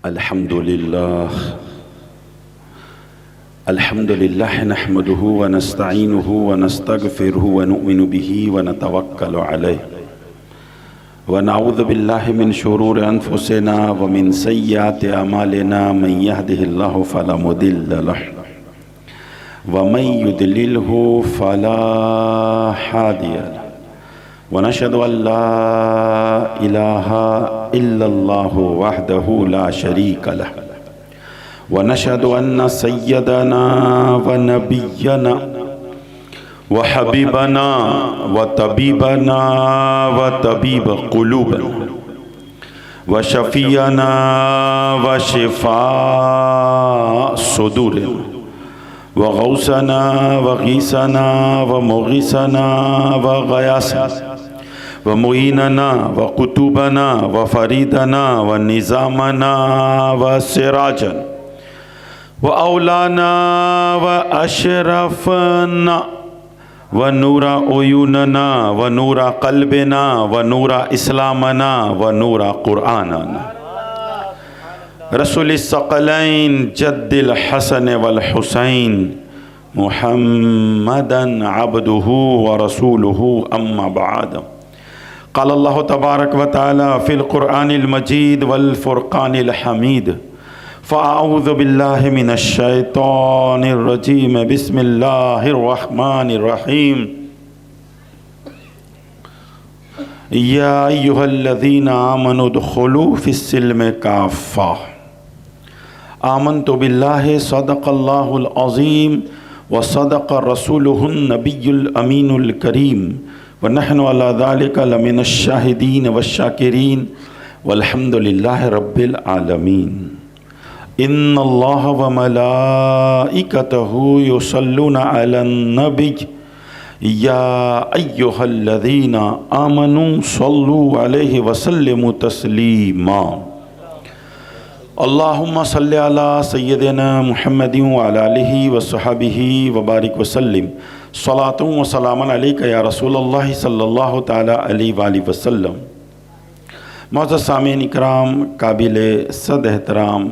الحمدللہ نحمده ونستعینه ونستغفره ونؤمن به ونتوکل علیہ ونعوذ باللہ من شرور انفسنا ومن سیئات اعمالنا من يهده اللہ فلا مضل له ومن يضلله فلا هادي له ونشهد ان لا الہ الا اللہ وحدہ لا شریک له ونشهد أن سيدنا ونبينا وحبيبنا وطبيبنا وطبيب قلوبنا وشفيعنا وشفاء صدورنا وغوثنا وغيثنا ومغيثنا وغياثنا ومعيننا وقطوبنا وفريدنا ونظامنا وسراجنا وأولانا وأشرفنا ونور عيوننا ونور قلبنا ونور إسلامنا ونور قرآننا رسول الثقلين جد الحسن والحسين محمدا عبده ورسوله أما بعد قال الله تبارك وتعالى في القرآن المجيد والفرقان الحميد فأعوذ بالله من الشيطان الرجيم بسم الله الرحمن الرحيم يا أيها الذين آمنوا ادخلوا في السلم كافة آمنت بالله صدق الله العظيم وصدق رسوله النبي الأمين الكريم ونحن على ذلك لمن الشاهدين والشاكرين والحمد لله رب العالمين ان اللہ وملائکتہ یصلون علی النبی یا ایہا الذین آمنوا صلوا علیہ وسلموا تسلیما اللہم صلی علی سیدنا محمد وعلی آلہ وصحبہ وبارک وسلم صلاۃ و سلام علیک یا رسول اللہ صلی اللہ تعالی علیہ وآلہ وسلم۔ معزز سامعین اکرام، قابل صد احترام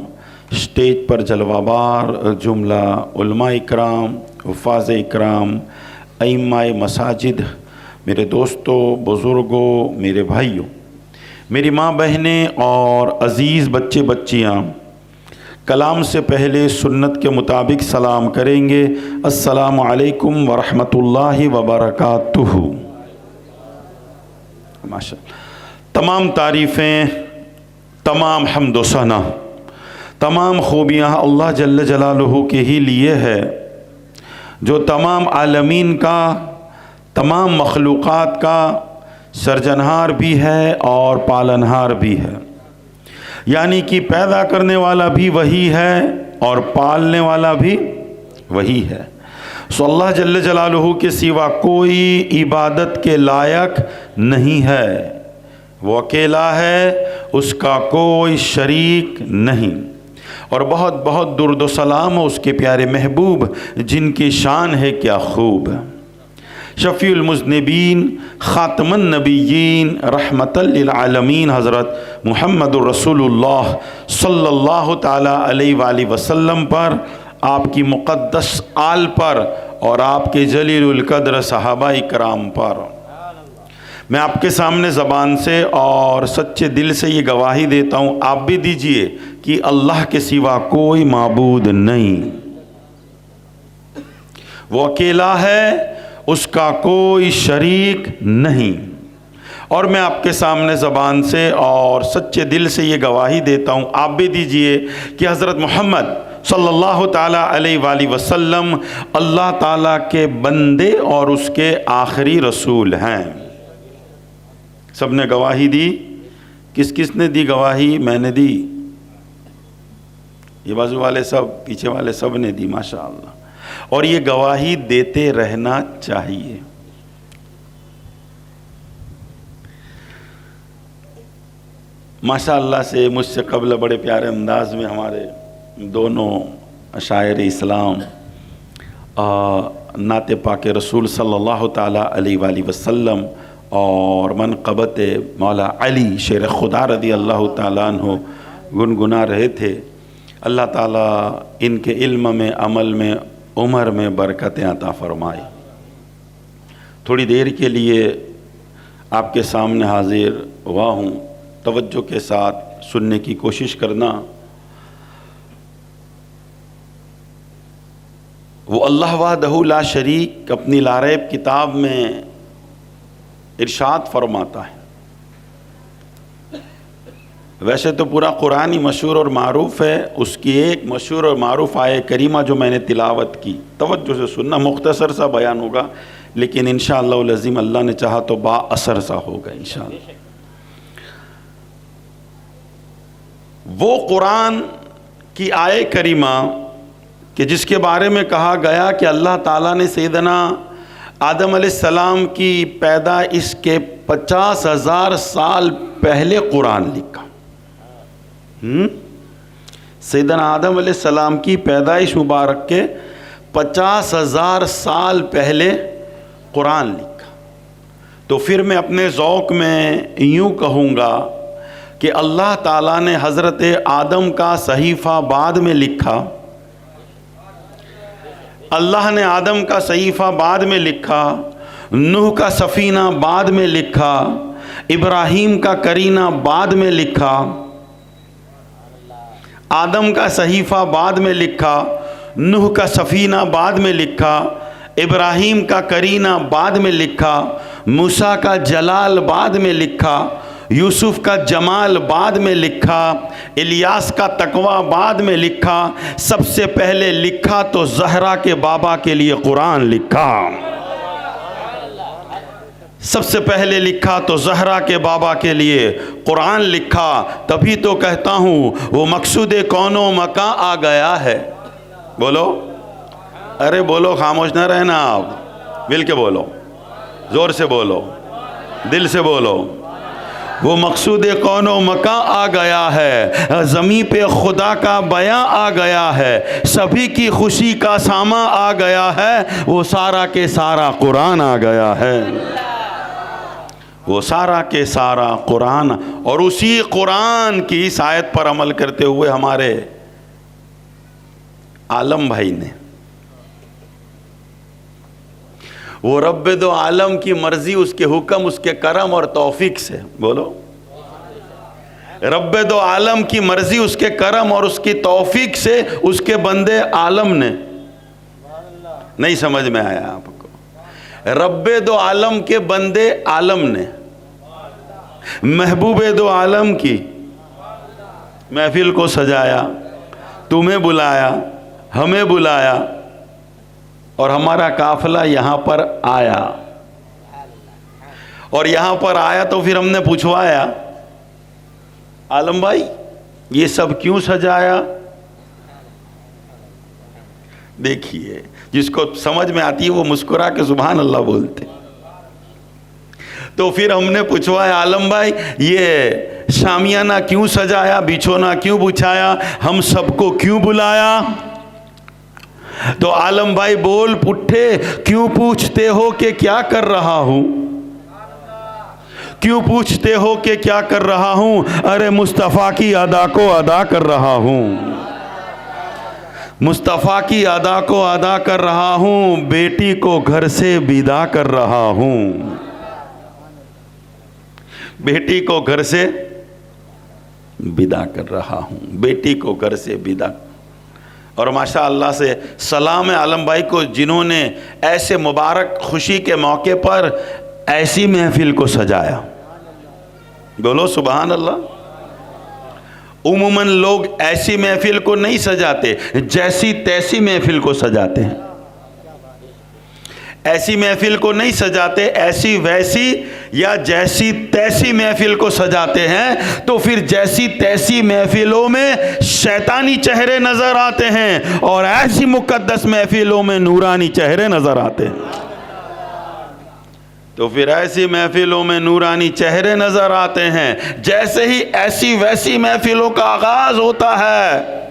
اسٹیج پر جلوہ بار جملہ علماء اکرام، حفاظ اکرام، ائمہ مساجد، میرے دوستوں، بزرگوں، میرے بھائیوں، میری ماں بہنیں اور عزیز بچے بچیاں، کلام سے پہلے سنت کے مطابق سلام کریں گے۔ السلام علیکم ورحمۃ اللہ وبرکاتہ۔ ماشاءاللہ، تمام تعریفیں، تمام حمد و ثنا، تمام خوبیاں اللہ جل جلالہ کے ہی لیے ہے، جو تمام عالمین کا، تمام مخلوقات کا سرجنہار بھی ہے اور پالنہار بھی ہے، یعنی کہ پیدا کرنے والا بھی وہی ہے اور پالنے والا بھی وہی ہے۔ سو اللہ جل جلالہ کے سوا کوئی عبادت کے لائق نہیں ہے، وہ اکیلا ہے، اس کا کوئی شریک نہیں۔ اور بہت بہت درود و سلام اس کے پیارے محبوب جن کی شان ہے کیا خوب، شفیع المذنبین، خاتم النبیین، رحمت للعالمین حضرت محمد الرسول اللہ صلی اللہ تعالیٰ علیہ وآلہ وسلم پر، آپ کی مقدس آل پر اور آپ کے جلیل القدر صحابہ کرام پر۔ میں آپ کے سامنے زبان سے اور سچے دل سے یہ گواہی دیتا ہوں، آپ بھی دیجئے کہ اللہ کے سوا کوئی معبود نہیں، وہ اکیلا ہے، اس کا کوئی شریک نہیں۔ اور میں آپ کے سامنے زبان سے اور سچے دل سے یہ گواہی دیتا ہوں، آپ بھی دیجئے کہ حضرت محمد صلی اللہ تعالیٰ علیہ وآلہ وسلم اللہ تعالیٰ کے بندے اور اس کے آخری رسول ہیں۔ سب نے گواہی دی، کس کس نے دی گواہی؟ میں نے دی، یہ بازو والے سب، پیچھے والے سب نے دی، ماشاءاللہ۔ اور یہ گواہی دیتے رہنا چاہیے۔ ماشاءاللہ سے مجھ سے قبل بڑے پیارے انداز میں ہمارے دونوں شاعر اسلام نعت پاک رسول صلی اللہ تعالیٰ علیہ وآلہ وسلم اور منقبت مولا علی شیر خدا رضی اللہ تعالیٰ عنہ گنگنا رہے تھے. اللہ تعالیٰ ان کے علم میں، عمل میں، عمر میں برکتیں عطا فرمائے. تھوڑی دیر کے لیے آپ کے سامنے حاضر ہوا ہوں. توجہ کے ساتھ سننے کی کوشش کرنا. وہ اللہ وحدہ لا شریک اپنی لاریب کتاب میں ارشاد فرماتا ہے. ویسے تو پورا قرآن ہی مشہور اور معروف ہے، اس کی ایک مشہور اور معروف آیہ کریمہ جو میں نے تلاوت کی، توجہ سے سننا، مختصر سا بیان ہوگا لیکن انشاءاللہ العظیم اللہ نے چاہا تو با اثر سا ہوگا انشاءاللہ. وہ قرآن کی آیہ کریمہ کہ جس کے بارے میں کہا گیا کہ اللہ تعالیٰ نے سیدنا آدم علیہ السلام کی پیدائش کے 50,000 سال پہلے قرآن لکھا. سیدنا آدم علیہ السلام کی پیدائش مبارک کے 50,000 سال پہلے قرآن لکھا. تو پھر میں اپنے ذوق میں یوں کہوں گا کہ اللہ تعالیٰ نے حضرت آدم کا صحیفہ بعد میں لکھا، اللہ نے آدم کا صحیفہ بعد میں لکھا، نوح کا سفینہ بعد میں لکھا، ابراہیم کا قرینہ بعد میں لکھا، آدم کا صحیفہ بعد میں لکھا، نوح کا سفینہ بعد میں لکھا، ابراہیم کا قرینہ بعد میں لکھا، موسیٰ کا جلال بعد میں لکھا، یوسف کا جمال بعد میں لکھا، الیاس کا تقوی بعد میں لکھا. سب سے پہلے لکھا تو زہرا کے بابا کے لیے قرآن لکھا. سب سے پہلے لکھا تو زہرا کے بابا کے لیے قرآن لکھا. تبھی تو کہتا ہوں وہ مقصود کون و مکان آ گیا ہے. بولو، ارے بولو، خاموش نہ رہنا آپ، مل کے بولو، زور سے بولو، دل سے بولو. وہ مقصود کون و مکان آ گیا ہے، زمین پہ خدا کا بیان آ گیا ہے، سبھی کی خوشی کا سامان آ گیا ہے، وہ سارا کے سارا قرآن آ گیا ہے. وہ سارا کے سارا قرآن. اور اسی قرآن کی اس آیت پر عمل کرتے ہوئے ہمارے عالم بھائی نے، وہ رب دو عالم کی مرضی، اس کے حکم، اس کے کرم اور توفیق سے، بولو، رب دو عالم کی مرضی، اس کے کرم اور اس کی توفیق سے اس کے بندے عالم نے، نہیں سمجھ میں آیا آپ کو، رب دو عالم کے بندے عالم نے محبوب دو عالم کی محفل کو سجایا، تمہیں بلایا، ہمیں بلایا اور ہمارا قافلہ یہاں پر آیا. اور یہاں پر آیا تو پھر ہم نے پوچھوایا، عالم بھائی یہ سب کیوں سجایا؟ دیکھیے، جس کو سمجھ میں آتی ہے وہ مسکرا کے سبحان اللہ بولتے. تو پھر ہم نے پوچھوایا، عالم بھائی یہ شامیانہ کیوں سجایا، بچھونا کیوں بچھایا، ہم سب کو کیوں بلایا؟ تو عالم بھائی بول اٹھے، کیوں پوچھتے ہو کہ کیا کر رہا ہوں؟ کیوں پوچھتے ہو کہ کیا کر رہا ہوں؟ ارے مصطفیٰ کی ادا کو ادا کر رہا ہوں، مصطفیٰ کی ادا کو ادا کر رہا ہوں، بیٹی کو گھر سے بیدا کر رہا ہوں، بیٹی کو گھر سے بیدا کر رہا ہوں، بیٹی کو گھر سے بیدا. اور ماشاء اللہ سے سلام عالم بھائی کو جنہوں نے ایسے مبارک خوشی کے موقع پر ایسی محفل کو سجایا. بولو سبحان اللہ. عموماً لوگ ایسی محفل کو نہیں سجاتے، جیسی تیسی محفل کو سجاتے ہیں. ایسی محفل کو نہیں سجاتے، ایسی ویسی یا جیسی تیسی محفل کو سجاتے ہیں. تو پھر جیسی تیسی محفلوں میں شیطانی چہرے نظر آتے ہیں اور ایسی مقدس محفلوں میں نورانی چہرے نظر آتے ہیں. تو پھر ایسی محفلوں میں نورانی چہرے نظر آتے ہیں. جیسے ہی ایسی ویسی محفلوں کا آغاز ہوتا ہے،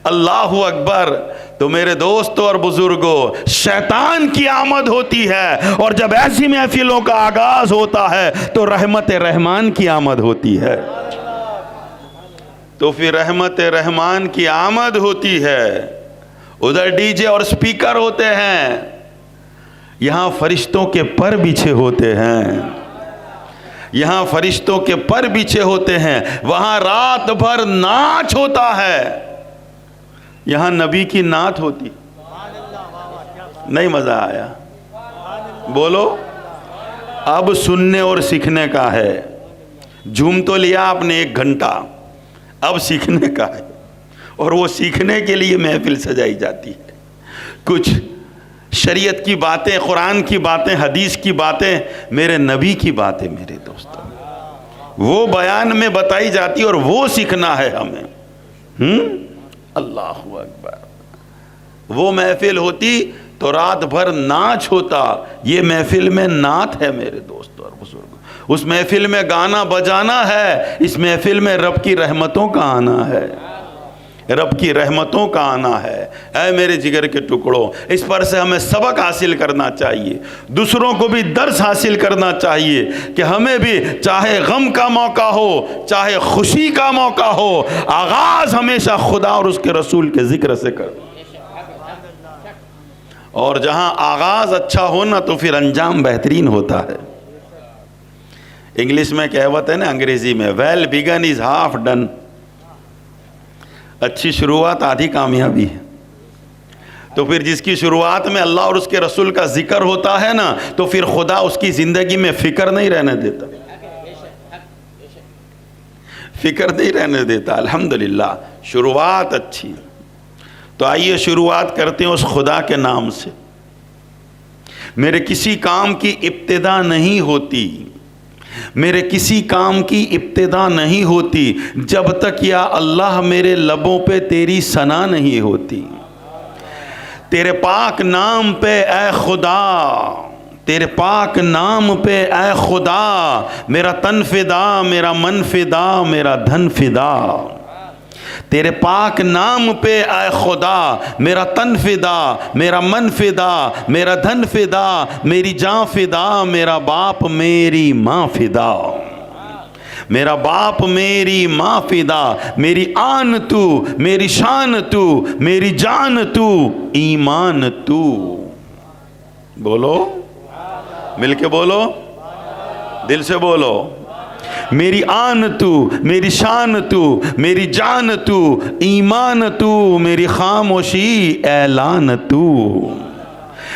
اللہ اکبر، تو میرے دوستوں اور بزرگوں شیطان کی آمد ہوتی ہے. اور جب ایسی محفلوں کا آغاز ہوتا ہے تو رحمت رحمان کی آمد ہوتی ہے. تو پھر رحمت رحمان کی آمد ہوتی ہے. ادھر ڈی جے اور سپیکر ہوتے ہیں, یہاں فرشتوں کے پر بچھے ہوتے ہیں, یہاں فرشتوں کے پر بچھے ہوتے ہیں, وہاں رات بھر ناچ ہوتا ہے, یہاں نبی کی نعت ہوتی. نہیں مزہ آیا؟ بولو. اب سننے اور سیکھنے کا ہے. جھوم تو لیا آپ نے 1 گھنٹہ, اب سیکھنے کا ہے, اور وہ سیکھنے کے لیے محفل سجائی جاتی ہے. کچھ شریعت کی باتیں, قرآن کی باتیں, حدیث کی باتیں, میرے نبی کی باتیں میرے دوستوں, وہ بیان میں بتائی جاتی اور وہ سیکھنا ہے ہمیں. اللہ اکبر. وہ محفل ہوتی تو رات بھر ناچ ہوتا. یہ محفل میں نعت ہے میرے دوستوں اور بزرگوں. اس محفل میں گانا بجانا ہے, اس محفل میں رب کی رحمتوں کا آنا ہے, رب کی رحمتوں کا آنا ہے. اے میرے جگر کے ٹکڑوں, اس پر سے ہمیں سبق حاصل کرنا چاہیے, دوسروں کو بھی درس حاصل کرنا چاہیے کہ ہمیں بھی چاہے غم کا موقع ہو چاہے خوشی کا موقع ہو, آغاز ہمیشہ خدا اور اس کے رسول کے ذکر سے کر. اور جہاں آغاز اچھا ہونا تو پھر انجام بہترین ہوتا ہے. انگلش میں کہوت ہے نا, انگریزی میں, ویل بیگن از ہاف ڈن. اچھی شروعات آدھی کامیابی ہے. تو پھر جس کی شروعات میں اللہ اور اس کے رسول کا ذکر ہوتا ہے نا, تو پھر خدا اس کی زندگی میں فکر نہیں رہنے دیتا, فکر نہیں رہنے دیتا. الحمدللہ شروعات اچھی. تو آئیے شروعات کرتے ہیں اس خدا کے نام سے. میرے کسی کام کی ابتدا نہیں ہوتی, میرے کسی کام کی ابتدا نہیں ہوتی جب تک یا اللہ میرے لبوں پہ تیری ثنا نہیں ہوتی. تیرے پاک نام پہ اے خدا, تیرے پاک نام پہ اے خدا, میرا تن فدا, میرا من فدا, میرا دھن فدا. تیرے پاک نام پہ اے خدا, میرا تن فدا, میرا من فدا, میرا دھن فدا, میری جان فدا, میرا باپ میری ماں فدا, میرا باپ میری ماں فدا. میری آن تو, میری شان تو, میری جان تو, ایمان تو. بولو, مل کے بولو, دل سے بولو. میری آن تو, میری شان تو, میری جان تو, ایمان تو, میری خاموشی اعلان تو,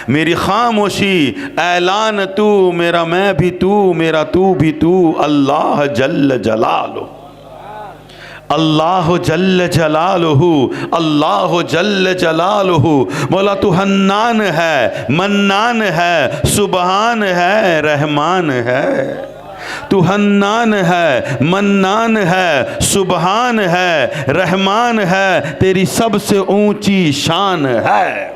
میری خاموشی اعلان تو, میرا میں بھی تو, میرا تو بھی تو. اللہ جل جلالہ, اللہ جل جلالہ, اللہ جل جلالہ. مولا تو حنان ہے, منان ہے, سبحان ہے, رحمان ہے. تو حنان ہے, منان ہے, سبحان ہے, رحمان ہے, تیری سب سے اونچی شان ہے.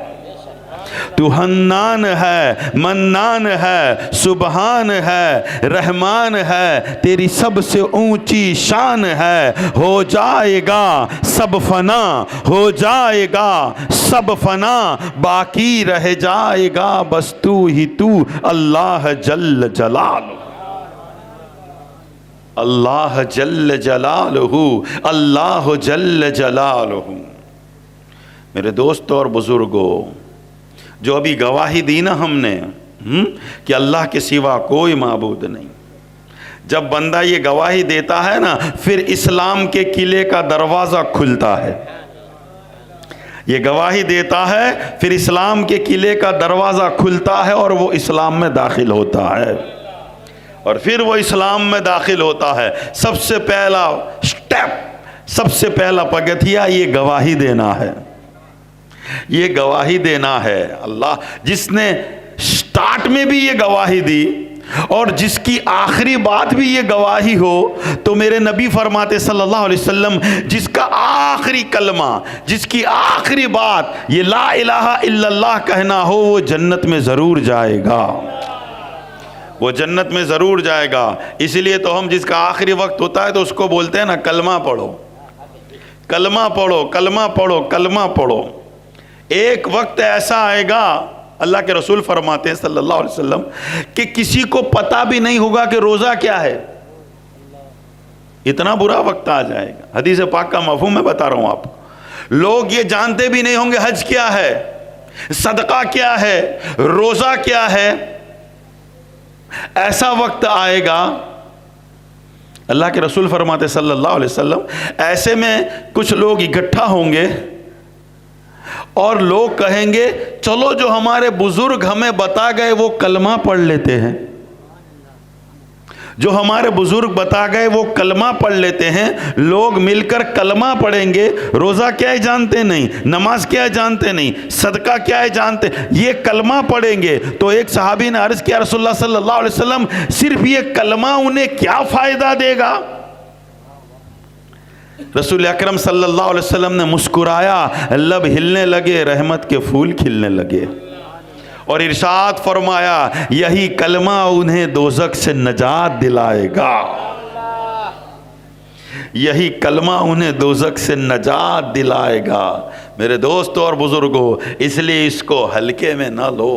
تو حنان ہے, منان ہے, سبحان ہے, رحمان ہے, تیری سب سے اونچی شان ہے. ہو جائے گا سب فنا, ہو جائے گا سب فنا, باقی رہ جائے گا بس تو ہی تو. اللہ جل جلالہ, اللہ جل جلالہ, اللہ جل جلالہ. میرے دوستوں اور بزرگوں, جو ابھی گواہی دی نا ہم نے کہ اللہ کے سوا کوئی معبود نہیں, جب بندہ یہ گواہی دیتا ہے نا, پھر اسلام کے قلعے کا دروازہ کھلتا ہے. یہ گواہی دیتا ہے, پھر اسلام کے قلعے کا دروازہ کھلتا ہے اور وہ اسلام میں داخل ہوتا ہے. اور پھر وہ اسلام میں داخل ہوتا ہے. سب سے پہلا سٹیپ, سب سے پہلا پگتھیا یہ گواہی دینا ہے, یہ گواہی دینا ہے. اللہ جس نے سٹارٹ میں بھی یہ گواہی دی اور جس کی آخری بات بھی یہ گواہی ہو, تو میرے نبی فرماتے صلی اللہ علیہ وسلم, جس کا آخری کلمہ, جس کی آخری بات یہ لا الہ الا اللہ کہنا ہو, وہ جنت میں ضرور جائے گا, وہ جنت میں ضرور جائے گا. اس لیے تو ہم جس کا آخری وقت ہوتا ہے تو اس کو بولتے ہیں نا, کلمہ پڑھو, کلمہ پڑھو, کلمہ پڑھو, کلمہ پڑھو. ایک وقت ایسا آئے گا, اللہ کے رسول فرماتے ہیں صلی اللہ علیہ وسلم, کہ کسی کو پتہ بھی نہیں ہوگا کہ روزہ کیا ہے. اتنا برا وقت آ جائے گا. حدیث پاک کا مفہوم میں بتا رہا ہوں آپ کو. لوگ یہ جانتے بھی نہیں ہوں گے حج کیا ہے، صدقہ کیا ہے، روزہ کیا ہے. ایسا وقت آئے گا، اللہ کے رسول فرماتے صلی اللہ علیہ وسلم، ایسے میں کچھ لوگ اکٹھا ہوں گے اور لوگ کہیں گے چلو جو ہمارے بزرگ ہمیں بتا گئے وہ کلمہ پڑھ لیتے ہیں. جو ہمارے بزرگ بتا گئے وہ کلمہ پڑھ لیتے ہیں. لوگ مل کر کلمہ پڑھیں گے. روزہ کیا ہے جانتے نہیں، نماز کیا ہے جانتے نہیں، صدقہ کیا ہے جانتے، یہ کلمہ پڑھیں گے. تو ایک صحابی نے عرض کیا رسول اللہ صلی اللہ علیہ وسلم صرف یہ کلمہ انہیں کیا فائدہ دے گا؟ رسول اکرم صلی اللہ علیہ وسلم نے مسکرایا، لب ہلنے لگے، رحمت کے پھول کھلنے لگے اور ارشاد فرمایا یہی کلمہ انہیں دوزخ سے نجات دلائے گا. یہی کلمہ انہیں دوزخ سے نجات دلائے گا. میرے دوستو اور بزرگوں، اس لیے اس کو ہلکے میں نہ لو.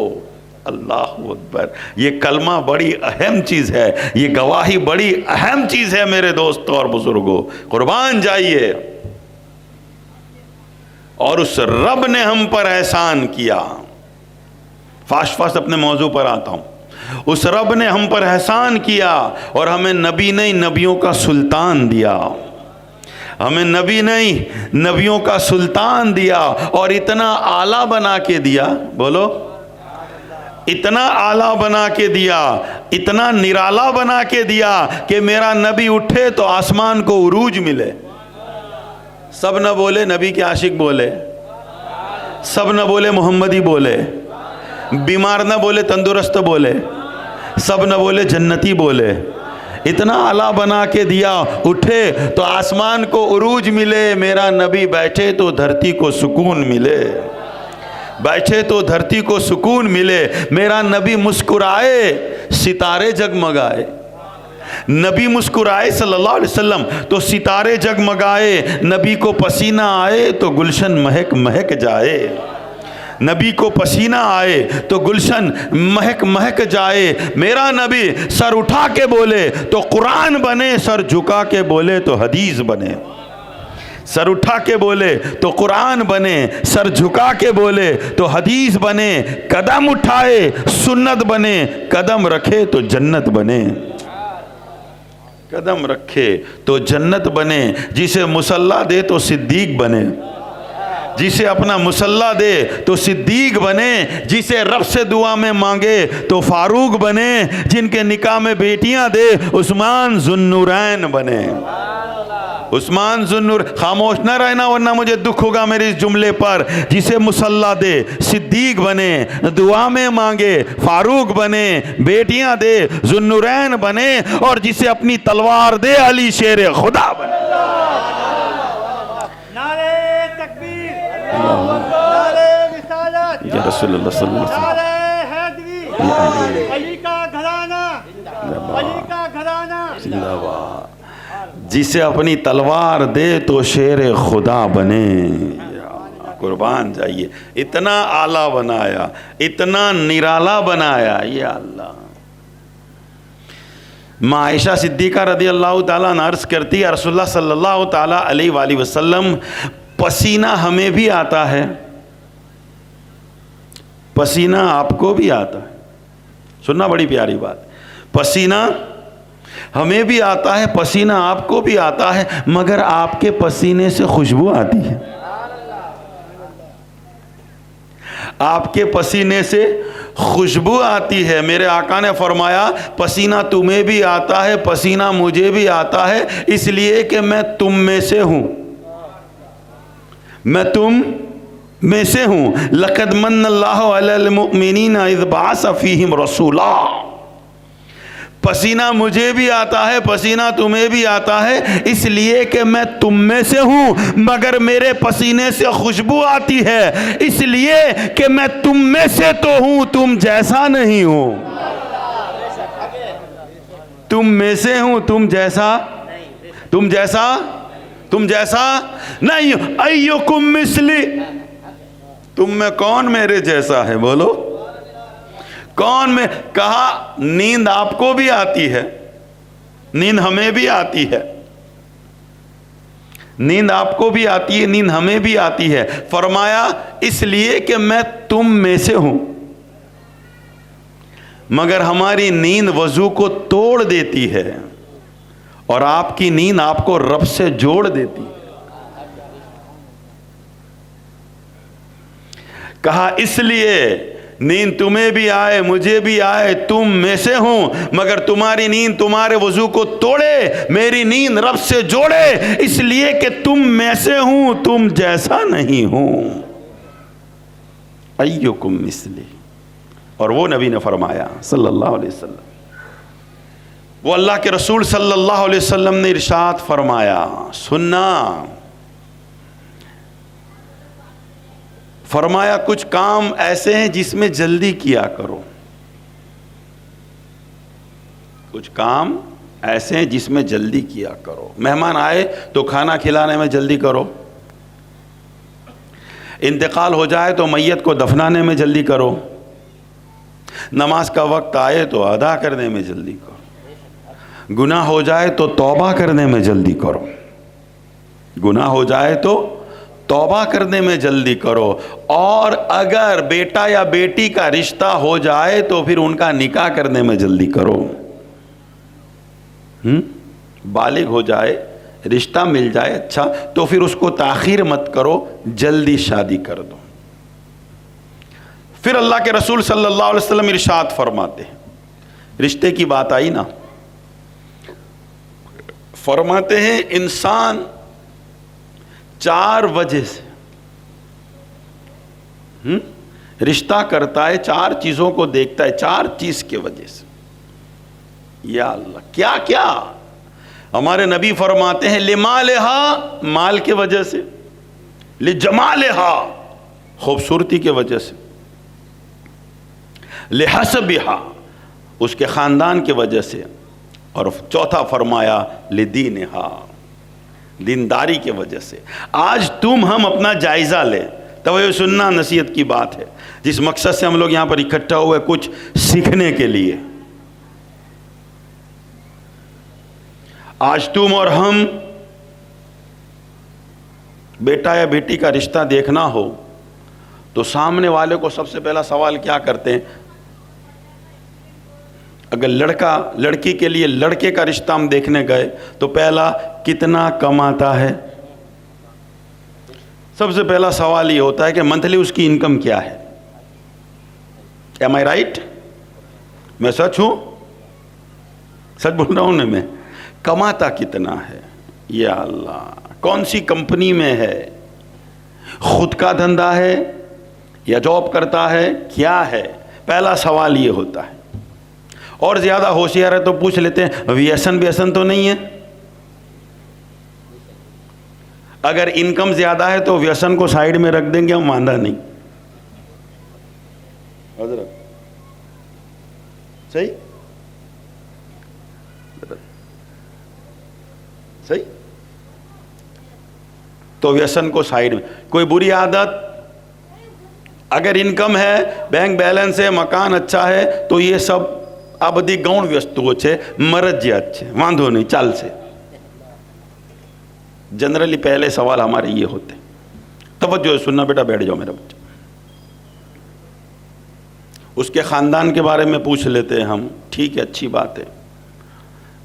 اللہ اکبر. یہ کلمہ بڑی اہم چیز ہے، یہ گواہی بڑی اہم چیز ہے میرے دوستو اور بزرگوں. قربان جائیے. اور اس رب نے ہم پر احسان کیا. فاسٹ اپنے موضوع پر آتا ہوں. اس رب نے ہم پر احسان کیا اور ہمیں نبی نہیں نبیوں کا سلطان دیا. ہمیں نبی نہیں نبیوں کا سلطان دیا اور اتنا اعلیٰ بنا کے دیا. بولو، اتنا اعلیٰ بنا کے دیا، اتنا نرالا بنا کے دیا کہ میرا نبی اٹھے تو آسمان کو عروج ملے. سب نہ بولے نبی کے عاشق بولے، سب نہ بولے محمدی بولے، بیمار نہ بولے تندرست بولے، سب نہ بولے جنتی بولے. اتنا اعلیٰ بنا کے دیا، اٹھے تو آسمان کو عروج ملے. میرا نبی بیٹھے تو دھرتی کو سکون ملے، بیٹھے تو دھرتی کو سکون ملے. میرا نبی مسکرائے ستارے جگمگائے. نبی مسکرائے صلی اللہ علیہ وسلم تو ستارے جگمگائے. نبی کو پسینہ آئے تو گلشن مہک مہک جائے. نبی کو پسینہ آئے تو گلشن مہک مہک جائے. میرا نبی سر اٹھا کے بولے تو قرآن بنے، سر جھکا کے بولے تو حدیث بنے. سر اٹھا کے بولے تو قرآن بنے، سر جھکا کے بولے تو حدیث بنے. قدم اٹھائے سنت بنے، قدم رکھے تو جنت بنے. قدم رکھے تو جنت بنے. جسے مصلی دے تو صدیق بنے، جسے اپنا مصلی دے تو صدیق بنے. جسے رب سے دعا میں مانگے تو فاروق بنے. جن کے نکاح میں بیٹیاں دے عثمان ذوالنورین بنے. عثمان ذوالنور. خاموش نہ رہنا ورنہ مجھے دکھ ہوگا میرے اس جملے پر. جسے مصلی دے صدیق بنے، دعا میں مانگے فاروق بنے، بیٹیاں دے ذوالنورین بنے، اور جسے اپنی تلوار دے علی شیر خدا بنے. یا رسول اللہ صلی اللہ علیہ وسلم. علی کا گھرانہ، علی کا گھرانہ. جسے اپنی تلوار دے تو شیر خدا بنے. قربان جائیے. اتنا اعلیٰ بنایا، اتنا نرالا بنایا. یا اللہ. ماں عائشہ صدیقہ رضی اللہ تعالیٰ عنہ عرض کرتی ہے رسول اللہ صلی اللہ تعالیٰ علیہ وآلہ وسلم پسینہ ہمیں بھی آتا ہے، پسینہ آپ کو بھی آتا ہے. سننا بڑی پیاری بات. پسینہ ہمیں بھی آتا ہے، پسینہ آپ کو بھی آتا ہے، مگر آپ کے پسینے سے خوشبو آتی ہے. آپ کے پسینے سے خوشبو آتی ہے. میرے آقا نے فرمایا پسینہ تمہیں بھی آتا ہے، پسینہ مجھے بھی آتا ہے، اس لیے کہ میں تم میں سے ہوں. میں تم میں سے ہوں. لقد من اللہ علی المؤمنین اذ بعث فیہم رسولا. پسینہ مجھے بھی آتا ہے، پسینہ تمہیں بھی آتا ہے، اس لیے کہ میں تم میں سے ہوں، مگر میرے پسینے سے خوشبو آتی ہے اس لیے کہ میں تم میں سے تو ہوں، تم جیسا نہیں ہوں. تم میں سے ہوں، تم جیسا نہیں. ایکم مثلی. تم میں کون میرے جیسا ہے؟ بولو کون میں. کہا نیند آپ کو بھی آتی ہے، نیند ہمیں بھی آتی ہے، نیند آپ کو بھی آتی ہے, نیند ہمیں بھی آتی ہے. فرمایا اس لیے کہ میں تم میں سے ہوں, مگر ہماری نیند وضو کو توڑ دیتی ہے اور آپ کی نیند آپ کو رب سے جوڑ دیتی ہے. کہا اس لیے نیند تمہیں بھی آئے مجھے بھی آئے, تم میں سے ہوں, مگر تمہاری نیند تمہارے وضو کو توڑے, میری نیند رب سے جوڑے, اس لیے کہ تم میں سے ہوں, تم جیسا نہیں ہوں. ایکم مثلی. اور وہ نبی نے فرمایا صلی اللہ علیہ وسلم, وہ اللہ کے رسول صلی اللہ علیہ وسلم نے ارشاد فرمایا, سننا, فرمایا کچھ کام ایسے ہیں جس میں جلدی کیا کرو, کچھ کام ایسے ہیں جس میں جلدی کیا کرو. مہمان آئے تو کھانا کھلانے میں جلدی کرو, انتقال ہو جائے تو میت کو دفنانے میں جلدی کرو, نماز کا وقت آئے تو ادا کرنے میں جلدی کرو, گناہ ہو جائے تو توبہ کرنے میں جلدی کرو, گناہ ہو جائے تو توبہ کرنے میں جلدی کرو, اور اگر بیٹا یا بیٹی کا رشتہ ہو جائے تو پھر ان کا نکاح کرنے میں جلدی کرو. بالغ ہو جائے, رشتہ مل جائے اچھا, تو پھر اس کو تاخیر مت کرو, جلدی شادی کر دو. پھر اللہ کے رسول صلی اللہ علیہ وسلم ارشاد فرماتے ہیں, رشتے کی بات آئی نا, فرماتے ہیں انسان 4 وجہ سے رشتہ کرتا ہے, 4 چیزوں کو دیکھتا ہے, 4 چیز کے وجہ سے. یا اللہ, کیا کیا؟ ہمارے نبی فرماتے ہیں لمالہا, مال کے وجہ سے, لجمالہا, خوبصورتی کے وجہ سے, لحسبہا, اس کے خاندان کی وجہ سے, اور چوتھا فرمایا لدینہا, دینداری کی وجہ سے. آج تم ہم اپنا جائزہ لیں, توجہ سننا, نصیحت کی بات ہے, جس مقصد سے ہم لوگ یہاں پر اکٹھا ہوئے کچھ سیکھنے کے لیے. آج تم اور ہم بیٹا یا بیٹی کا رشتہ دیکھنا ہو تو سامنے والے کو سب سے پہلا سوال کیا کرتے ہیں؟ اگر لڑکی کے لیے لڑکے کا رشتہ ہم دیکھنے گئے تو پہلا کتنا کماتا ہے, سب سے پہلا سوال یہ ہوتا ہے کہ منتھلی اس کی انکم کیا ہے. Am I right؟ میں سچ ہوں, سچ بول رہا ہوں نا میں, کماتا کتنا ہے, یا اللہ, کون سی کمپنی میں ہے, خود کا دھندا ہے یا جاب کرتا ہے, کیا ہے, پہلا سوال یہ ہوتا ہے. اور زیادہ ہوشیار ہے تو پوچھ لیتے ہیں ویسن تو نہیں ہے. اگر انکم زیادہ ہے تو ویسن کو سائیڈ میں رکھ دیں گے, ہم ماندہ نہیں. حضرت صحیح صحیح, تو ویسن کو سائیڈ میں. کوئی بری عادت, اگر انکم ہے, بینک بیلنس ہے, مکان اچھا ہے, تو یہ سب આ બધી ગૌણ વસ્તુઓ છે, મરજિયાત છે, વાંધો નહીં, ચાલશે. جنرلی پہلے سوال ہمارے یہ ہوتے ہیں. توجہ سننا بیٹا, بیٹھ جاؤ میرا بچہ. اس کے خاندان کے بارے میں پوچھ لیتے ہیں ہم, ٹھیک ہے, اچھی بات ہے.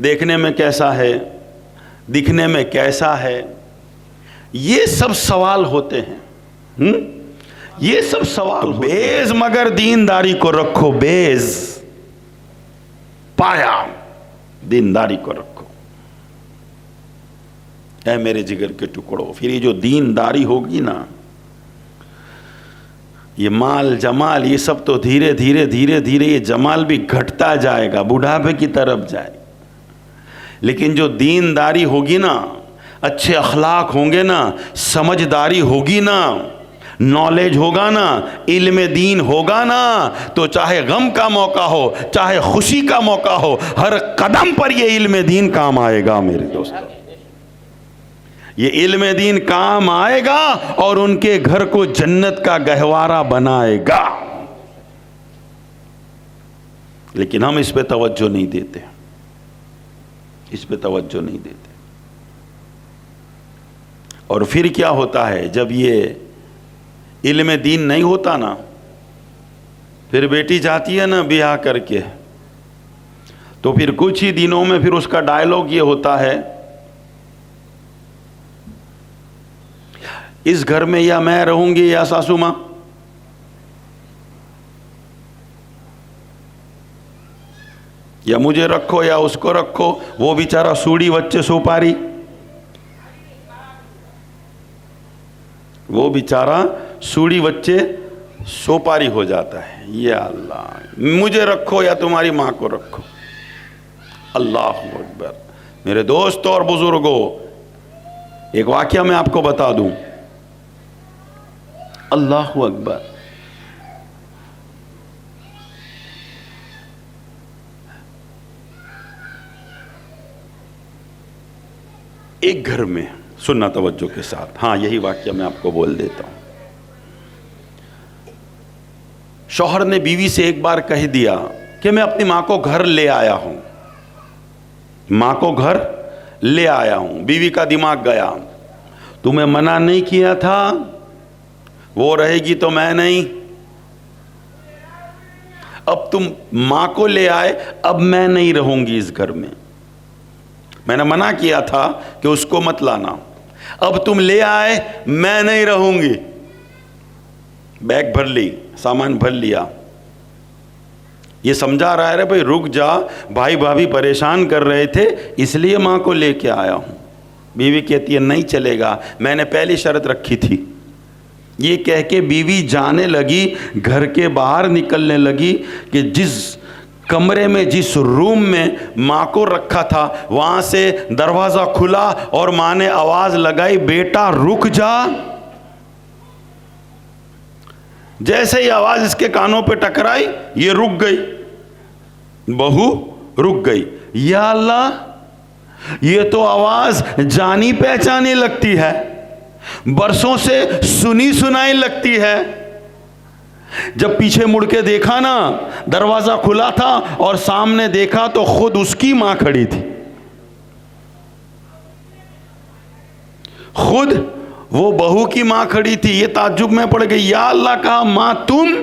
دیکھنے میں کیسا ہے, دکھنے میں کیسا ہے, یہ سب سوال ہوتے ہیں. یہ سب سوال. بیز مگر دینداری کو رکھو, بیز پایا, دینداری کو رکھو. اے میرے جگر کے ٹکڑوں, پھر یہ جو دینداری ہوگی نا, یہ مال جمال یہ سب تو دھیرے دھیرے دھیرے دھیرے یہ جمال بھی گھٹتا جائے گا, بڑھاپے کی طرف جائے. لیکن جو دینداری ہوگی نا, اچھے اخلاق ہوں گے نا, سمجھداری ہوگی نا, نالج ہوگا نا, علم دین ہوگا نا, تو چاہے غم کا موقع ہو چاہے خوشی کا موقع ہو, ہر قدم پر یہ علم دین کام آئے گا میرے دوستو. یہ علم دین کام آئے گا اور ان کے گھر کو جنت کا گہوارہ بنائے گا. لیکن ہم اس پہ توجہ نہیں دیتے, اس پہ توجہ نہیں دیتے. اور پھر کیا ہوتا ہے جب یہ علم دین نہیں ہوتا نا، پھر بیٹی جاتی ہے نا بیاہ کر کے، تو پھر کچھ ہی دنوں میں پھر اس کا ڈائلاگ یہ ہوتا ہے، اس گھر میں یا میں رہوں گی یا ساسو ماں. یا مجھے رکھو یا اس کو رکھو. وہ بیچارہ سوڑی بچے سوپاری، وہ بیچارہ سوڑی بچے سوپاری ہو جاتا ہے. یا اللہ مجھے رکھو یا تمہاری ماں کو رکھو. اللہ اکبر. میرے دوستوں اور بزرگوں، ایک واقعہ میں آپ کو بتا دوں. اللہ اکبر. ایک گھر میں، سننا توجہ کے ساتھ، ہاں یہی واقعہ میں آپ کو بول دیتا ہوں. شوہر نے بیوی سے ایک بار کہہ دیا کہ میں اپنی ماں کو گھر لے آیا ہوں، ماں کو گھر لے آیا ہوں. بیوی کا دماغ گیا، تمہیں منع نہیں کیا تھا، وہ رہے گی تو میں نہیں، اب تم ماں کو لے آئے، اب میں نہیں رہوں گی اس گھر میں نے منع کیا تھا کہ اس کو مت لانا، اب تم لے آئے، میں نہیں رہوں گی. بیگ بھر لی، سامان بھر لیا. یہ سمجھا رہا ہے بھائی رک جا، بھائی بھابھی پریشان کر رہے تھے اس لیے ماں کو لے کے آیا ہوں. بیوی کہتی ہے نہیں چلے گا، میں نے پہلی شرط رکھی تھی. یہ کہہ کے بیوی جانے لگی، گھر کے باہر نکلنے لگی کہ جس کمرے میں، جس روم میں ماں کو رکھا تھا، وہاں سے دروازہ کھلا اور ماں نے آواز لگائی، بیٹا رک جا. جیسے ہی آواز اس کے کانوں پہ ٹکرائی یہ رک گئی، بہو رک گئی. یا اللہ، یہ تو آواز جانی پہچانی لگتی ہے، برسوں سے سنی سنائی لگتی ہے. جب پیچھے مڑ کے دیکھا نا، دروازہ کھلا تھا اور سامنے دیکھا تو خود اس کی ماں کھڑی تھی، خود وہ بہو کی ماں کھڑی تھی. یہ تعجب میں پڑ گئی. یا اللہ کہا، ماں تم؟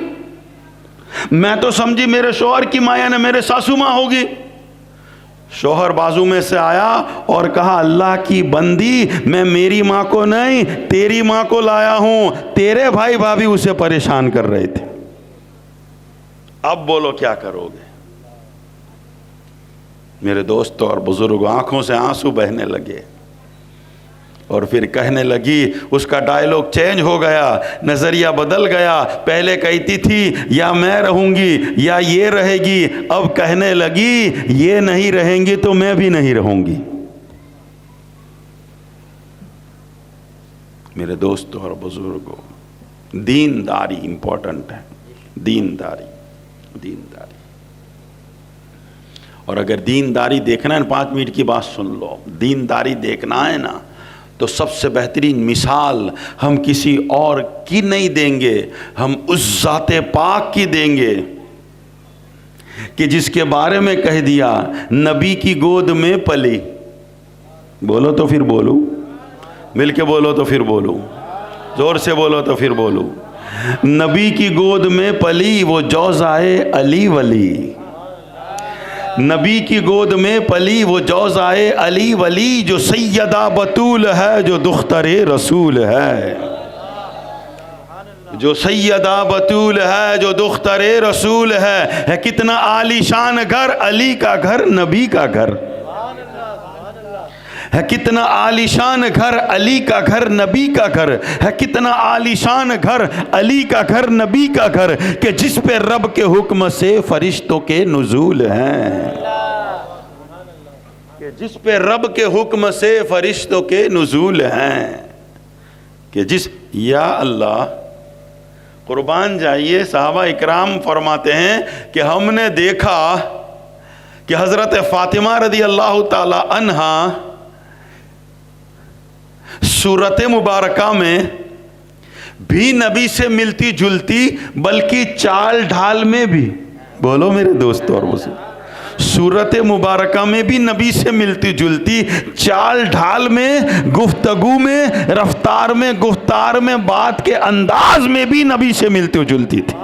میں تو سمجھی میرے شوہر کی ماں یعنی میرے ساسو ماں ہوگی. شوہر بازو میں سے آیا اور کہا، اللہ کی بندی، میں میری ماں کو نہیں تیری ماں کو لایا ہوں، تیرے بھائی بھابھی اسے پریشان کر رہے تھے، اب بولو کیا کرو گے. میرے دوستوں اور بزرگوں، آنکھوں سے آنسو بہنے لگے اور پھر کہنے لگی، اس کا ڈائلاگ چینج ہو گیا، نظریہ بدل گیا. پہلے کہتی تھی یا میں رہوں گی یا یہ رہے گی، اب کہنے لگی یہ نہیں رہیں گی تو میں بھی نہیں رہوں گی. میرے دوستوں اور بزرگوں، دینداری امپورٹنٹ ہے. دینداری. اور اگر دینداری دیکھنا ہے، 5 منٹ کی بات سن لو، دینداری دیکھنا ہے نا تو سب سے بہترین مثال ہم کسی اور کی نہیں دیں گے، ہم اس ذات پاک کی دیں گے کہ جس کے بارے میں کہہ دیا، نبی کی گود میں پلی. بولو تو پھر بولو، مل کے بولو تو پھر بولو، زور سے بولو تو پھر بولو. نبی کی گود میں پلی وہ جوزائے علی ولی، نبی کی گود میں پلی وہ جوزائے علی ولی، جو سیدہ بطول ہے جو دختر رسول ہے، جو سیدہ بطول ہے جو دختر رسول ہے کتنا عالی شان گھر، علی کا گھر، نبی کا گھر ہے. کتنا عالی شان گھر، علی کا گھر، نبی کا گھر ہے. کتنا عالی شان گھر، علی کا گھر، نبی کا گھر، کہ جس پہ رب کے حکم سے فرشتوں کے نزول ہیں، کہ جس پہ رب کے حکم سے فرشتوں کے نزول ہیں، کہ جس، یا اللہ قربان جائیے. صحابہ اکرام فرماتے ہیں کہ ہم نے دیکھا کہ حضرت فاطمہ رضی اللہ تعالی عنہا صورت مبارکہ میں بھی نبی سے ملتی جلتی، بلکہ چال ڈھال میں بھی، بولو میرے دوستو اور بزرگ، صورت مبارکہ میں بھی نبی سے ملتی جلتی، چال ڈھال میں، گفتگو میں، رفتار میں، گفتار میں، بات کے انداز میں بھی نبی سے ملتی جلتی تھی۔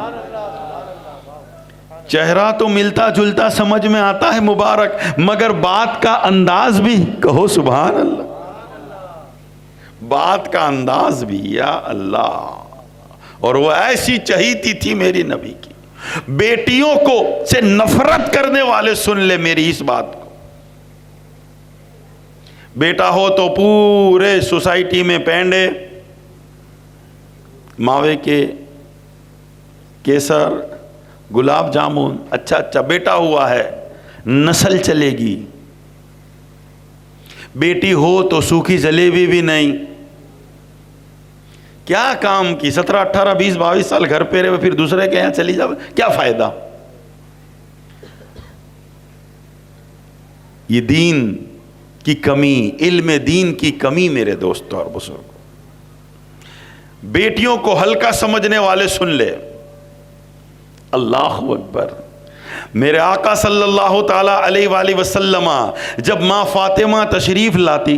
چہرہ تو ملتا جلتا سمجھ میں آتا ہے مبارک، مگر بات کا انداز بھی، کہو سبحان اللہ، بات کا انداز بھی، یا اللہ۔ اور وہ ایسی چہیتی تھی میری نبی کی، بیٹیوں کو سے نفرت کرنے والے سن لے میری اس بات کو۔ بیٹا ہو تو پورے سوسائٹی میں پینڈے، ماوے کے، کیسر، گلاب جامن، اچھا اچھا بیٹا ہوا ہے، نسل چلے گی۔ بیٹی ہو تو سوکھی جلیبی بھی نہیں۔ کیا کام کی، 17 18 20 22 سال گھر پہ رہے، پھر دوسرے کے یہاں چلی جاؤ، کیا فائدہ؟ یہ دین کی کمی، علم دین کی کمی میرے دوستوں اور بزرگوں۔ بیٹیوں کو ہلکا سمجھنے والے سن لے، اللہ اکبر۔ میرے آقا صلی اللہ تعالی علیہ وآلہ وسلم جب ماں فاطمہ تشریف لاتی،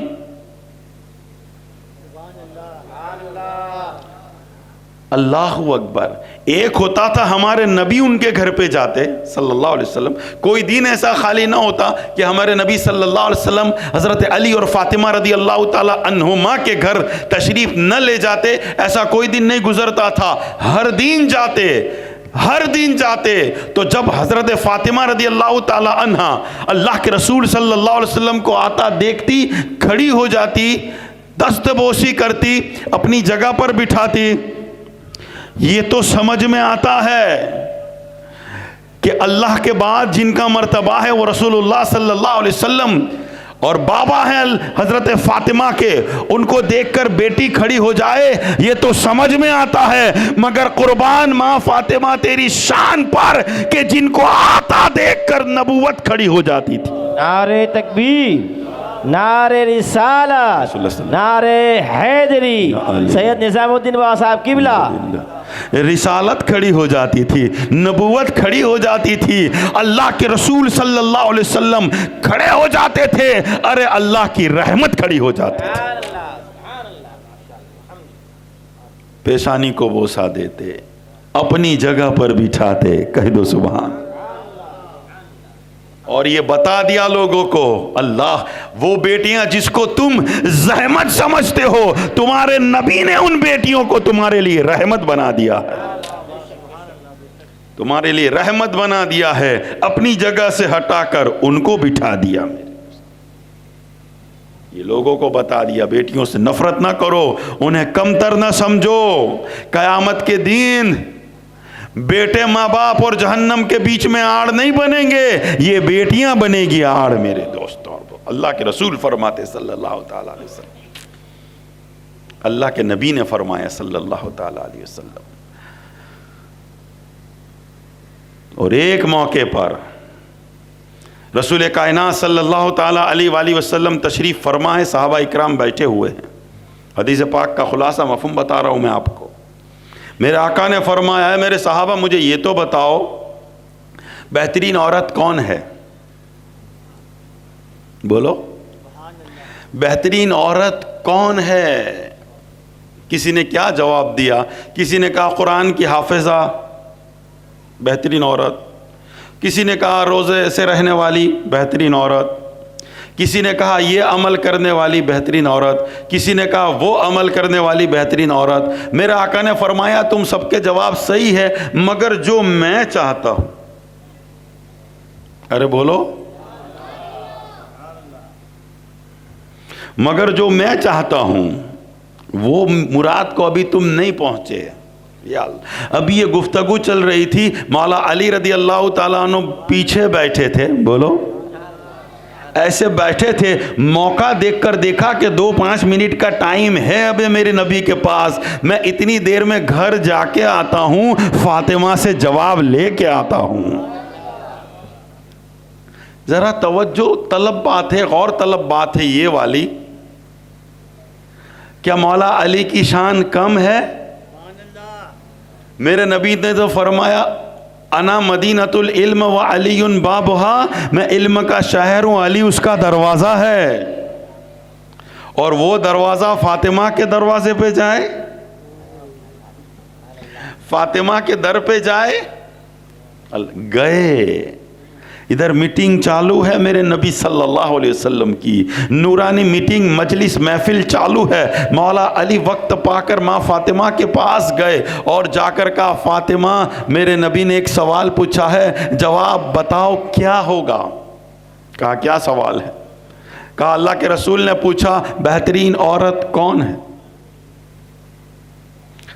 اللہ اکبر، ایک ہوتا تھا ہمارے نبی ان کے گھر پہ جاتے صلی اللہ علیہ وسلم، کوئی دن ایسا خالی نہ ہوتا کہ ہمارے نبی صلی اللہ علیہ وسلم حضرت علی اور فاطمہ رضی اللہ تعالی عنہما کے گھر تشریف نہ لے جاتے، ایسا کوئی دن نہیں گزرتا تھا، ہر دن جاتے، ہر دن جاتے۔ تو جب حضرت فاطمہ رضی اللہ تعالی عنہا اللہ کے رسول صلی اللہ علیہ وسلم کو آتا دیکھتی، کھڑی ہو جاتی، دست بوسی کرتی، اپنی جگہ پر بٹھاتی۔ یہ تو سمجھ میں آتا ہے کہ اللہ کے بعد جن کا مرتبہ ہے وہ رسول اللہ صلی اللہ علیہ وسلم، اور بابا ہیں حضرت فاطمہ کے، ان کو دیکھ کر بیٹی کھڑی ہو جائے، یہ تو سمجھ میں آتا ہے، مگر قربان ماں فاطمہ تیری شان پر کہ جن کو آتا دیکھ کر نبوت کھڑی ہو جاتی تھی۔ نعرہ تکبیر، نعرہ رسالت، نعرہ حیدری، سید نظام الدین بابا صاحب قبلہ۔ رسالت کھڑی ہو جاتی تھی، نبوت کھڑی ہو جاتی تھی، اللہ کے رسول صلی اللہ علیہ وسلم کھڑے ہو جاتے تھے، ارے اللہ کی رحمت کھڑی ہو جاتی تھی، پیشانی کو بوسا دیتے، اپنی جگہ پر بٹھاتے، کہہ دو سبحان۔ اور یہ بتا دیا لوگوں کو، اللہ وہ بیٹیاں جس کو تم زحمت سمجھتے ہو، تمہارے نبی نے ان بیٹیوں کو تمہارے لیے رحمت بنا دیا ہے، تمہارے لیے رحمت بنا دیا ہے، اپنی جگہ سے ہٹا کر ان کو بٹھا دیا۔ یہ لوگوں کو بتا دیا، بیٹیوں سے نفرت نہ کرو، انہیں کمتر نہ سمجھو، قیامت کے دن بیٹے ماں باپ اور جہنم کے بیچ میں آڑ نہیں بنیں گے، یہ بیٹیاں بنے گی آڑ میرے دوستوں۔ اللہ کے رسول فرماتے صلی اللہ تعالی علیہ وسلم، اللہ کے نبی نے فرمایا صلی اللہ تعالی علیہ وسلم۔ اور ایک موقع پر رسول کائنات صلی اللہ تعالی علیہ وآلہ وسلم تشریف فرما ہے، صحابہ اکرام بیٹھے ہوئے ہیں، حدیث پاک کا خلاصہ مفہوم بتا رہا ہوں میں آپ کو۔ میرے آقا نے فرمایا ہے، میرے صحابہ مجھے یہ تو بتاؤ بہترین عورت کون ہے؟ بولو، بہترین عورت کون ہے؟ کسی نے کیا جواب دیا؟ کسی نے کہا قرآن کی حافظہ بہترین عورت، کسی نے کہا روزے سے رہنے والی بہترین عورت، کسی نے کہا یہ عمل کرنے والی بہترین عورت، کسی نے کہا وہ عمل کرنے والی بہترین عورت۔ میرے آقا نے فرمایا تم سب کے جواب صحیح ہے، مگر جو میں چاہتا ہوں، ارے بولو، مگر جو میں چاہتا ہوں وہ مراد کو ابھی تم نہیں پہنچے۔ ابھی یہ گفتگو چل رہی تھی، مولا علی رضی اللہ تعالیٰ عنہ پیچھے بیٹھے تھے، بولو، ایسے بیٹھے تھے، موقع دیکھ کر دیکھا کہ 2-5 منٹ کا ٹائم ہے اب میرے نبی کے پاس، میں اتنی دیر میں گھر جا کے آتا ہوں، فاطمہ سے جواب لے کے آتا ہوں۔ ذرا توجہ طلب بات ہے، غور طلب بات ہے یہ والی، کیا مولا علی کی شان کم ہے؟ میرے نبی نے تو فرمایا انا مدینۃ العلم و علی بابہا، میں علم کا شہر ہوں، علی اس کا دروازہ ہے، اور وہ دروازہ فاطمہ کے دروازے پہ جائے، فاطمہ کے در پہ جائے، گئے۔ ادھر میٹنگ چالو ہے میرے نبی صلی اللہ علیہ وسلم کی، نورانی میٹنگ، مجلس، محفل چالو ہے، مولا علی وقت پا کر ماں فاطمہ کے پاس گئے اور جا کر کہا فاطمہ میرے نبی نے ایک سوال پوچھا ہے، جواب بتاؤ کیا ہوگا؟ کہا کیا سوال ہے؟ کہا اللہ کے رسول نے پوچھا بہترین عورت کون ہے؟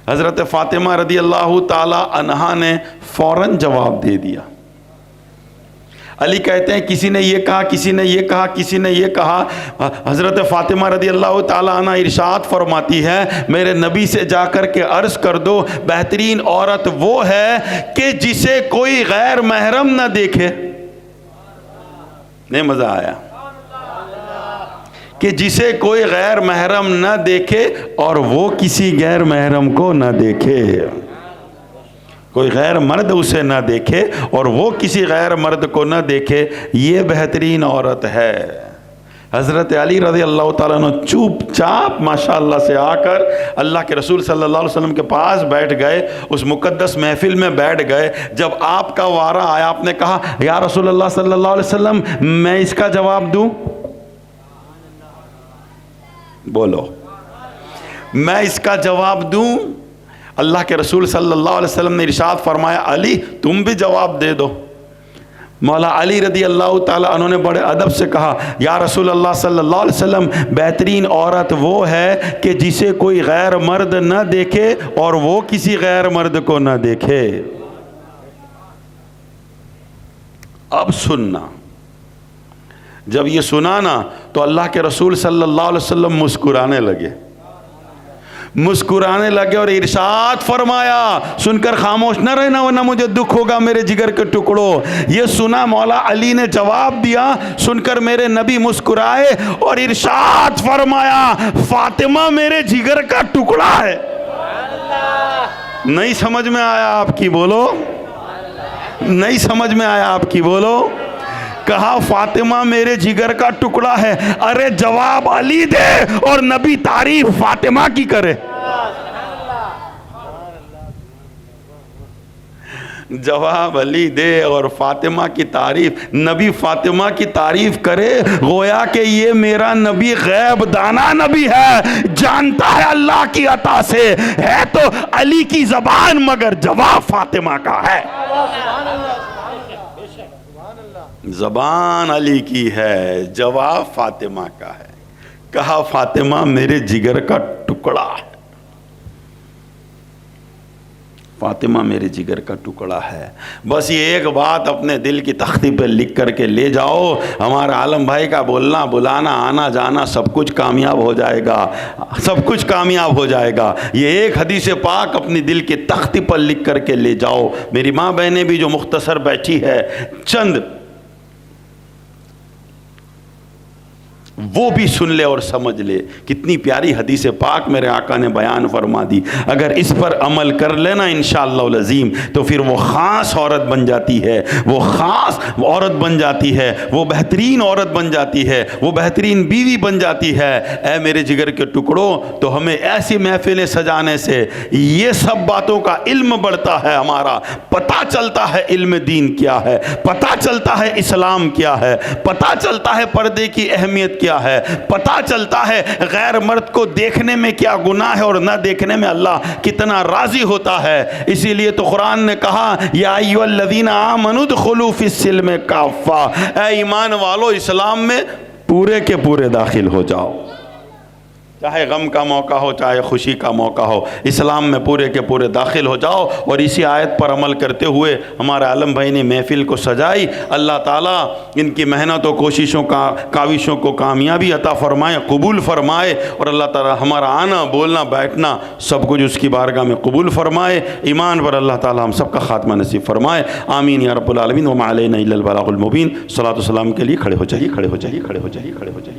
حضرت فاطمہ رضی اللہ تعالی عنہا نے فوراً جواب دے دیا۔ علی کہتے ہیں کسی نے یہ کہا، کسی نے یہ کہا، کسی نے یہ کہا۔ حضرت فاطمہ رضی اللہ تعالی عنہ ارشاد فرماتی ہے میرے نبی سے جا کر کے عرض کر دو بہترین عورت وہ ہے کہ جسے کوئی غیر محرم نہ دیکھے۔ نہیں مزہ آیا؟ کہ جسے کوئی غیر محرم نہ دیکھے اور وہ کسی غیر محرم کو نہ دیکھے، کوئی غیر مرد اسے نہ دیکھے اور وہ کسی غیر مرد کو نہ دیکھے، یہ بہترین عورت ہے۔ حضرت علی رضی اللہ تعالیٰ عنہ چوپ چاپ ماشاءاللہ سے آ کر اللہ کے رسول صلی اللہ علیہ وسلم کے پاس بیٹھ گئے، اس مقدس محفل میں بیٹھ گئے۔ جب آپ کا وارہ آیا آپ نے کہا یا رسول اللہ صلی اللہ علیہ وسلم میں اس کا جواب دوں؟ بولو، میں اس کا جواب دوں؟ اللہ کے رسول صلی اللہ علیہ وسلم نے ارشاد فرمایا علی تم بھی جواب دے دو۔ مولا علی رضی اللہ تعالیٰ عنہ نے بڑے ادب سے کہا یا رسول اللہ صلی اللہ علیہ وسلم بہترین عورت وہ ہے کہ جسے کوئی غیر مرد نہ دیکھے اور وہ کسی غیر مرد کو نہ دیکھے۔ اب سننا، جب یہ سنا نا تو اللہ کے رسول صلی اللہ علیہ وسلم مسکرانے لگے اور ارشاد فرمایا، سن کر خاموش نہ رہنا ورنہ مجھے دکھ ہوگا میرے جگر کے ٹکڑوں۔ یہ سنا مولا علی نے جواب دیا، سن کر میرے نبی مسکرائے اور ارشاد فرمایا فاطمہ میرے جگر کا ٹکڑا ہے۔ نہیں سمجھ میں آیا آپ کی؟ بولو، نہیں سمجھ میں آیا آپ کی؟ بولو۔ کہا فاطمہ میرے جگر کا ٹکڑا ہے، ارے جواب علی دے اور نبی تعریف فاطمہ کی کرے۔ جواب علی دے اور فاطمہ کی تعریف، نبی فاطمہ کی تعریف کرے، گویا کہ یہ میرا نبی غیب دانا نبی ہے، جانتا ہے اللہ کی عطا سے، ہے تو علی کی زبان مگر جواب فاطمہ کا ہے۔ زبان علی کی ہے، جواب فاطمہ کا ہے۔ کہا فاطمہ میرے جگر کا ٹکڑا ہے، فاطمہ میرے جگر کا ٹکڑا ہے۔ بس یہ ایک بات اپنے دل کی تختی پہ لکھ کر کے لے جاؤ، ہمارا عالم بھائی کا بولنا بلانا آنا جانا سب کچھ کامیاب ہو جائے گا، سب کچھ کامیاب ہو جائے گا۔ یہ ایک حدیث پاک اپنی دل کی تختی پر لکھ کر کے لے جاؤ۔ میری ماں بہنیں بھی جو مختصر بیٹھی ہے، چند وہ بھی سن لے اور سمجھ لے، کتنی پیاری حدیث پاک میرے آقا نے بیان فرما دی۔ اگر اس پر عمل کر لینا انشاءاللہ العظیم تو پھر وہ خاص عورت بن جاتی ہے، وہ خاص عورت بن جاتی ہے، وہ بہترین عورت بن جاتی ہے، وہ بہترین بیوی بن جاتی ہے۔ اے میرے جگر کے ٹکڑوں، تو ہمیں ایسی محفلیں سجانے سے یہ سب باتوں کا علم بڑھتا ہے، ہمارا پتہ چلتا ہے علم دین کیا ہے، پتہ چلتا ہے اسلام کیا ہے، پتہ چلتا ہے پردے کی اہمیت کیا ہے، پتہ چلتا ہے غیر مرد کو دیکھنے میں کیا گناہ ہے اور نہ دیکھنے میں اللہ کتنا راضی ہوتا ہے۔ اسی لیے تو قرآن نے کہا یا ایھا الذین آمنوا ادخلوا فی السلم کافہ، اے ایمان والو اسلام میں پورے کے پورے داخل ہو جاؤ، چاہے غم کا موقع ہو چاہے خوشی کا موقع ہو، اسلام میں پورے کے پورے داخل ہو جاؤ۔ اور اسی آیت پر عمل کرتے ہوئے ہمارے عالم بھائی نے محفل کو سجائی۔ اللہ تعالیٰ ان کی محنت و کوششوں کا کاوشوں کو کامیابی عطا فرمائے، قبول فرمائے، اور اللہ تعالیٰ ہمارا آنا بولنا بیٹھنا سب کچھ اس کی بارگاہ میں قبول فرمائے۔ ایمان پر اللہ تعالیٰ ہم سب کا خاتمہ نصیب فرمائے، آمین یا رب العالمین۔ وما علینا الا البلاغ المبین۔ صلاۃ و سلام کے لیے کھڑے ہو جائیے، کھڑے ہو جائیے، کھڑے ہو جائیے، کھڑے ہو جائیے۔